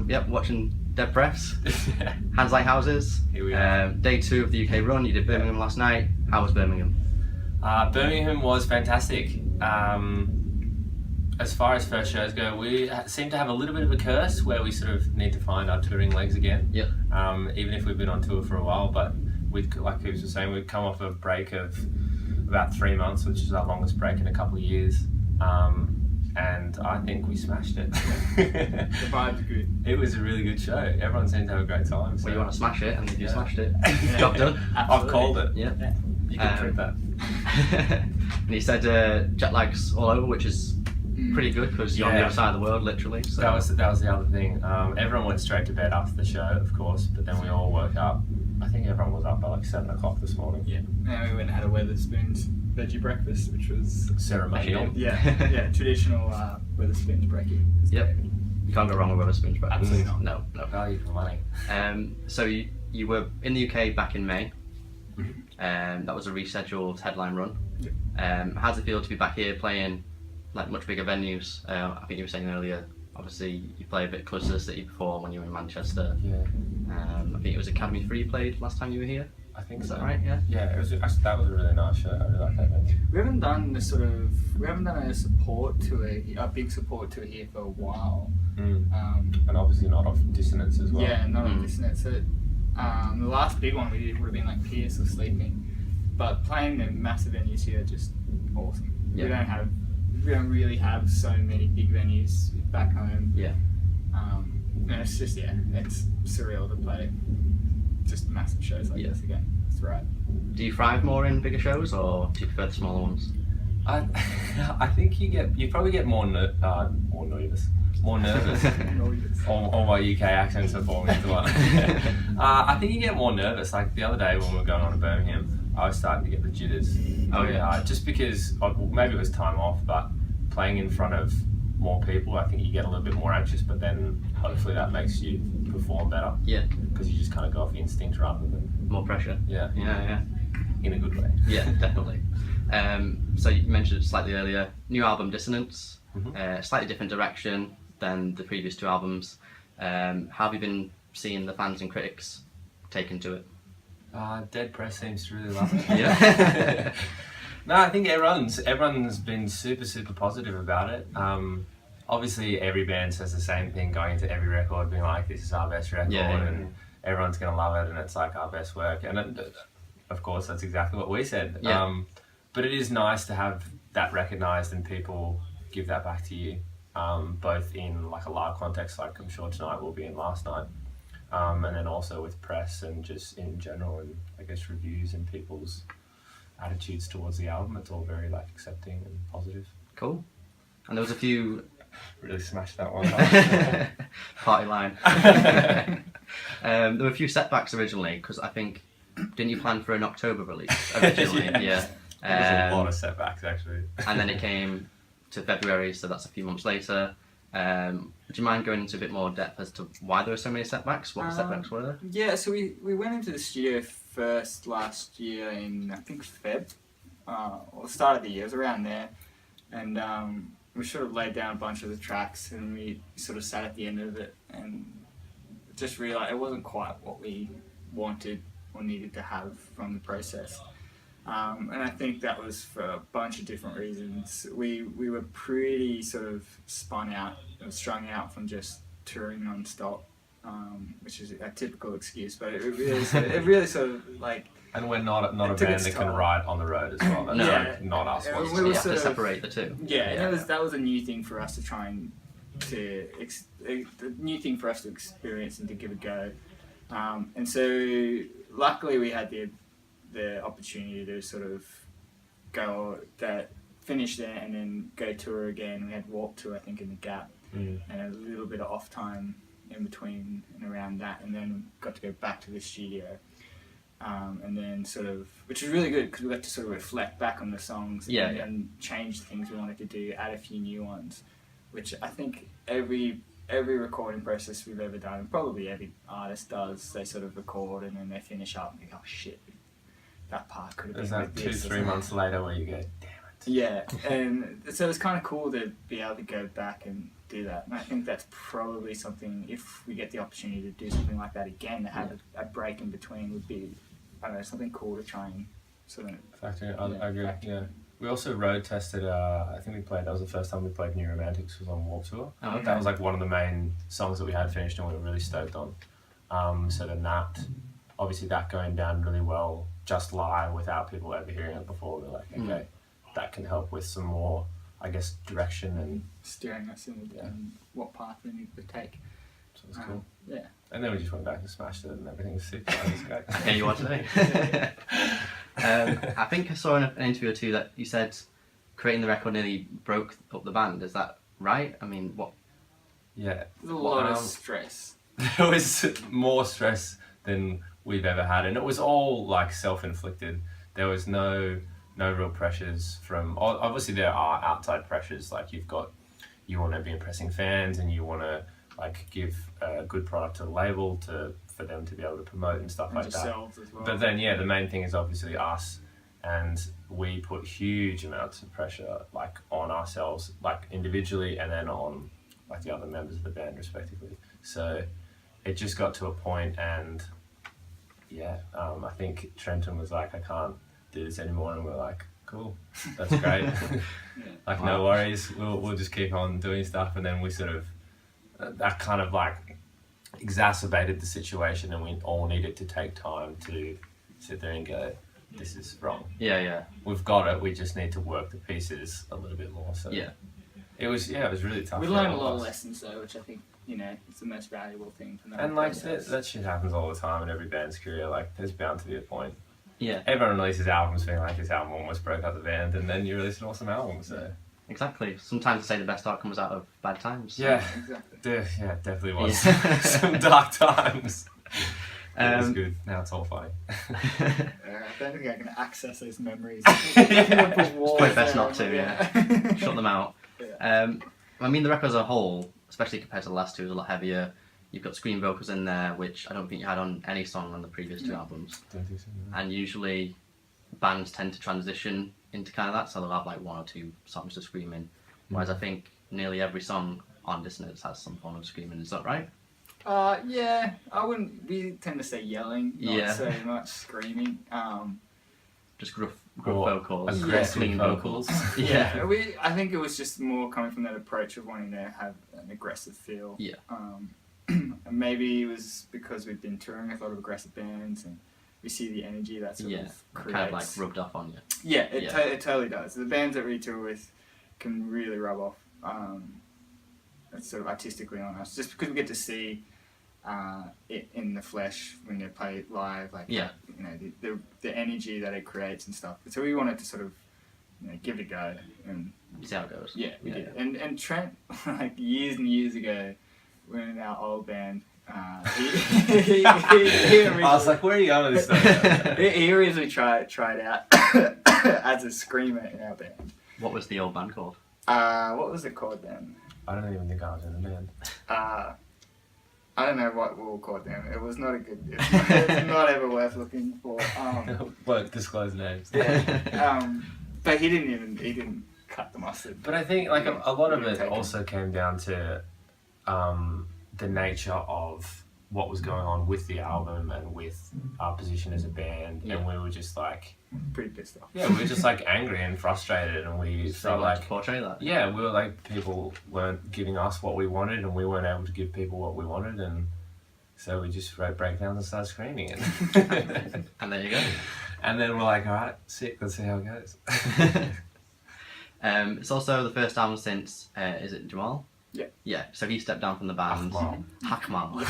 yep, watching Dead Breaths, Hands Like Houses. Here we are. Day 2 of the UK run. You did Birmingham last night. How was Birmingham? Birmingham was fantastic. As far as first shows go, we seem to have a little bit of a curse where we sort of need to find our touring legs again. Yep. Even if we've been on tour for a while, but like Coops was saying, we've come off a break of about 3 months, which is our longest break in a couple of years. And I think we smashed it. The vibe's good. It was a really good show. Everyone seemed to have a great time. So. Well, you want to smash it, and you smashed it. Job done. I've called it. Yeah. You can print that. And he said jet lag's all over, which is pretty good because you're on the other side of the world, literally. So. That was the other thing. Everyone went straight to bed after the show, of course, but then we all woke up. I think everyone was up by like 7 o'clock this morning. Yeah. And we went and had a Weatherspoons veggie breakfast, which was ceremonial. Yeah, traditional Weatherspoons brekkie. Yep. You can't go wrong with Weatherspoons breakfast. Absolutely not. No. Value for money. So you were in the UK back in May. That was a rescheduled headline run. Yep. How does it feel to be back here playing like much bigger venues? I think you were saying earlier, obviously you played a bit closer to the city before when you were in Manchester. Yeah. I think it was Academy 3 you played last time you were here. I think Is so. that right? Yeah. Yeah, that was a really nice show. I really like that venue. We haven't done a support tour, a big support tour here for a while. And obviously not off Dissonants as well. Yeah, not on Dissonants. So, the last big one we did would have been like Pierce or Sleeping, but playing the massive venues here are just awesome. Yeah. We don't really have so many big venues back home. Yeah. And it's just it's surreal to play just massive shows like this again. It's right. Do you thrive more in bigger shows, or do you prefer the smaller ones? I think you probably get more nervous. All my UK accents are falling into one. I think you get more nervous. Like the other day when we were going on to Birmingham, I was starting to get the jitters. Oh yeah. Just because maybe it was time off, but playing in front of more people, I think you get a little bit more anxious. But then hopefully that makes you perform better. Yeah. Because you just kind of go off instinct rather than More pressure. Yeah. In a good way. Yeah, definitely. So you mentioned it slightly earlier. New album, Dissonants. Slightly different direction than the previous 2 albums. How have you been seeing the fans and critics taken to it? Dead Press seems to really love it. Yeah. No, I think everyone's been super positive about it. Obviously, every band says the same thing going into every record, being like, "This is our best record," and everyone's gonna love it, and it's like our best work. And of course, that's exactly what we said. Yeah. But it is nice to have that recognised and people give that back to you, both in like a live context, like I'm sure tonight will be in last night, and then also with press and just in general, and I guess reviews and people's attitudes towards the album. It's all very like accepting and positive. Cool. And there was a few... Really smashed that one. Party line. There were a few setbacks originally, because I think, didn't you plan for an October release originally? Yeah. There's a lot of setbacks actually. And then it came to February, so that's a few months later. Would you mind going into a bit more depth as to why there were so many setbacks, what the setbacks were? Yeah, so we went into the studio first last year in, I think, Feb, or the start of the year, it was around there, and we sort of laid down a bunch of the tracks, and we sort of sat at the end of it and just realised it wasn't quite what we wanted or needed to have from the process. And I think that was for a bunch of different reasons. We were pretty sort of strung out from just touring non-stop, which is a typical excuse, but it really sort of like... And we're not a band that can ride on the road as well. That's like not us. We have to separate the two. Yeah, and that was a new thing for us to try and the new thing for us to experience and to give a go. And so luckily we had the opportunity to sort of finish there and then go tour again. We had Warp Tour, I think, in the gap, and a little bit of off time in between and around that, and then got to go back to the studio. And then sort of, which was really good because we got to sort of reflect back on the songs and change the things we wanted to do, add a few new ones, which I think every recording process we've ever done, and probably every artist does, they sort of record and then they finish up and they go, oh shit, that part could have been like this. 2-3 months later where you go, damn it. Yeah, and so it's kind of cool to be able to go back and do that. And I think that's probably something, if we get the opportunity to do something like that again, to have a break in between would be, I don't know, something cool to try and sort of Factor. I agree. factor. Yeah. We also road tested. I think that was the first time we played New Romantics was on Warped Tour. Oh, okay. That was like one of the main songs that we had finished and we were really stoked on. So then obviously that going down really well, just live without people ever hearing it before. We're like, okay, that can help with some more, I guess, direction and steering us in what path we need to take. so it's cool. Yeah. And then we just went back and smashed it and everything was sick. That was great. Yeah, you are today. I think I saw in an interview or two that you said creating the record nearly broke up the band. Is that right? I mean, what? Yeah. There's a lot of stress. There was more stress than we've ever had, and it was all like self-inflicted. There was no real pressures from. Obviously, there are outside pressures. Like you want to be impressing fans, and you want to like give a good product to the label for them to be able to promote and stuff And like that. yourselves as well. But then, yeah, the main thing is obviously us, and we put huge amounts of pressure like on ourselves, like individually, and then on like the other members of the band respectively. So it just got to a point, and yeah, I think Trenton was like, I can't do this anymore, and we're like, cool, that's great. Like, no worries, we'll just keep on doing stuff. And then we sort of that kind of like exacerbated the situation, and we all needed to take time to sit there and go, this is wrong. Yeah. We've got it, we just need to work the pieces a little bit more. So Yeah. it was really tough. We for learned a all lot of of us. lessons though, which I think, it's the most valuable thing from that. And like process. that shit happens all the time in every band's career. Like there's bound to be a point. Yeah. Everyone releases albums being like, this album almost broke up the band, and then you release an awesome album. So Exactly. Sometimes they say the best art comes out of bad times. yeah, Exactly. yeah, definitely was Yeah. some dark times. It was Um, good. Now it's all funny. I don't think I can access those memories. It's probably best not to, yeah. Shut them out. Yeah. I mean, the record as a whole, especially compared to the last two, is a lot heavier. You've got scream vocals in there, which I don't think you had on any song on the previous two albums. Don't think so, no. And usually bands tend to transition into kind of that, so they'll have like one or two songs to scream in. Whereas I think nearly every song on Dissonants has some form of screaming. Is that right? Yeah, I wouldn't. We tend to say yelling, not Yeah. so much screaming. Just gruff Or vocals, aggressive clean vocals. Yeah. I think it was just more coming from that approach of wanting to have an aggressive feel. Yeah. And maybe it was because we've been touring with a lot of aggressive bands, and we see the energy that sort of creates. Kind of like rubbed off on you. Yeah, it Yeah. it totally does. The bands that we tour with can really rub off sort of artistically on us, just because we get to see it in the flesh when they play it live, like Yeah. the energy that it creates and stuff. So we wanted to sort of give it a go, and See how it goes. yeah, we did. Yeah. And Trent, like years and years ago, when in our old band, he I was like, where are you going with this stuff? he originally tried out as a screamer in our band. What was the old band called? What was it called then? I don't even think I was in the band. I don't know what we were called then. It was not a good. It's not ever worth looking for. Won't disclose names. But he didn't cut the mustard. But I think like a lot of Yeah, it take also came down to the nature of what was going on with the album and with our position as a band, Yeah. and we were just like, Pretty pissed off. yeah, we were just like angry and frustrated, and we So felt like like, to portray that. yeah, we were like, people weren't giving us what we wanted, and we weren't able to give people what we wanted, and so we just wrote breakdowns and started screaming it. And there you go. And then we're like, all right, sick, let's see how it goes. It's also the first album since, is it Jamal? Yeah. Yeah, so he stepped down from the band. Hakmal.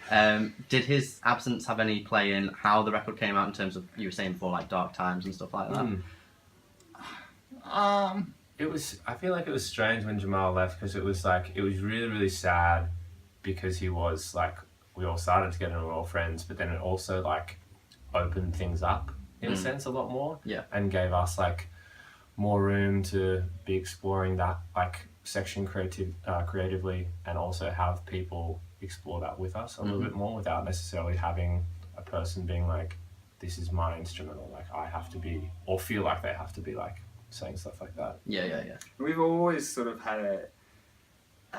Yeah. Did his absence have any play in how the record came out in terms of, you were saying before, like dark times and stuff like that? It was. I feel like it was strange when Jamal left, because it was like, it was really, really sad, because he was like, we all started together and we were all friends, but then it also like opened things up in a sense a lot more. Yeah. And gave us like more room to be exploring that like section creatively, and also have people explore that with us a little bit more, without necessarily having a person being like, this is my instrumental, like I have to be, or feel like they have to be like saying stuff like that. Yeah. We've always sort of had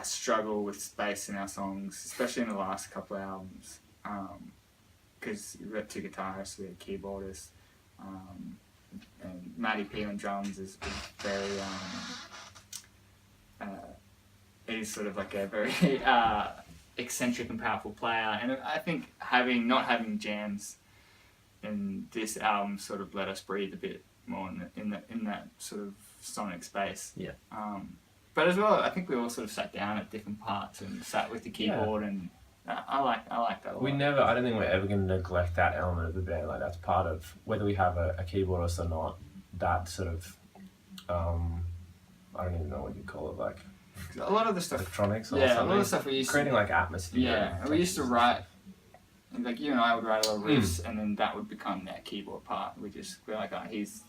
struggle with space in our songs, especially in the last couple of albums, because we've got 2 guitarists, we had keyboardists, and Matty P on drums is very he's sort of like a very eccentric and powerful player, and I think not having jams in this album sort of let us breathe a bit more in that sort of sonic space. Yeah. But as well, I think we all sort of sat down at different parts and sat with the keyboard, and I like that a lot. I don't think we're ever going to neglect that element of the band. Like that's part of whether we have a keyboardist or not. That sort of, I don't even know what you call it, like a lot of the stuff, electronics or a something. lot of the stuff we used creating to, like atmosphere. Yeah, we used to write. Like you and I would write a lot of riffs, and then that would become that keyboard part. We're like, oh, he's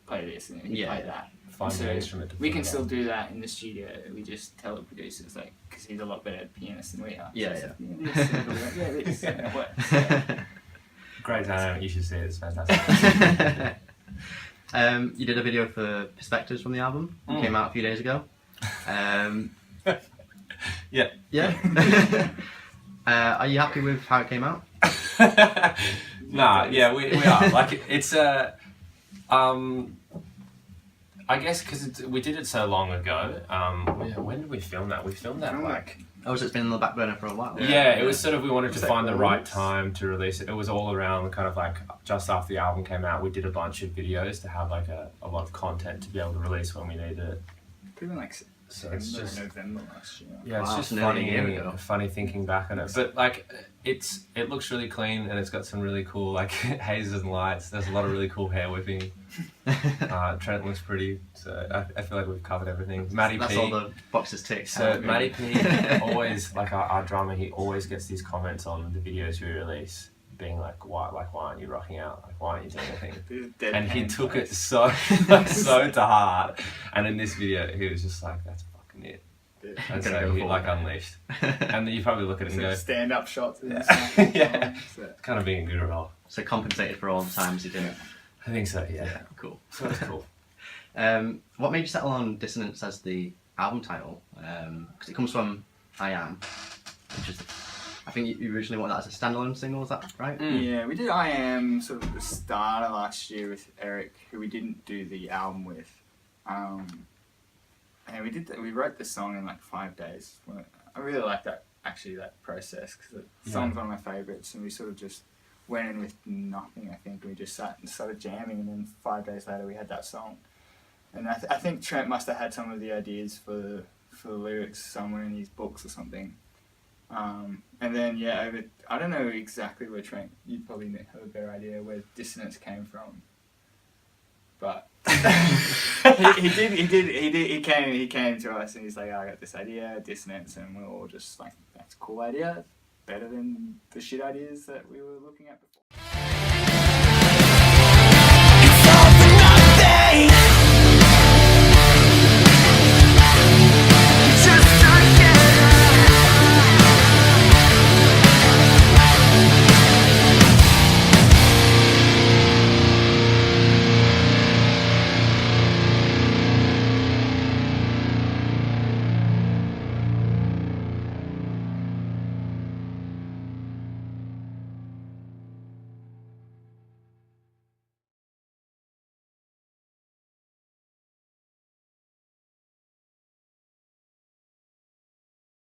play this and he play that. Find so an instrument to we play can that. still do that in the studio. We just tell the producers, like, because he's a lot better pianist than we are. Yeah, so yeah. This, and it works. Yeah. Great dynamic. You should see it. It's fantastic. You did a video for Perspectives from the album. It came out a few days ago. Yeah. Yeah. Are you happy with how it came out? Nah, yeah, we are. Like, it's I guess because we did it so long ago. When did we film that? We filmed that like... Oh, so it's been on the back burner for a while. Yeah, it was sort of, we wanted to like find the 4 right weeks? time to release it. It was all around kind of like just after the album came out, we did a bunch of videos to have like a lot of content to be able to release when we needed it. Even like So it's just... November last year. Yeah, it's Wow, just it's nearly a year funny, ago. funny thinking back on it. But like, it looks really clean and it's got some really cool like hazes and lights. There's a lot of really cool hair whipping. Trent looks pretty, so I feel like we've covered everything. Matty That's P. all the boxes ticked. So Matty P always, like our drummer, he always gets these comments on the videos we release, being like, why aren't you rocking out? Like, why aren't you doing anything? And he took it so to heart. And in this video, he was just like, that's fucking it. And so he like unleashed. And then you probably look at it and go, stand-up shots. And yeah, kind of being a good role. So compensated for all the times you didn't. I think so, yeah. Cool. So that's cool. What made you settle on Dissonants as the album title? Because it comes from I Am, which is, I think you originally wanted that as a standalone single, is that right? Yeah, we did I Am sort of at the start of last year with Eric, who we didn't do the album with. And we wrote the song in like 5 days. I really like that process, because the song's one of my favourites, and we sort of just went in with nothing, I think. We just sat and started jamming, and then 5 days later we had that song. And I think Trent must have had some of the ideas for the lyrics somewhere in his books or something. And then, I don't know exactly where Trent, you'd probably have a better idea where Dissonance came from. But he came to us and he's like, I got this idea, Dissonance, and we're all just like, that's a cool idea, better than the shit ideas that we were looking at before. It's all for nothing.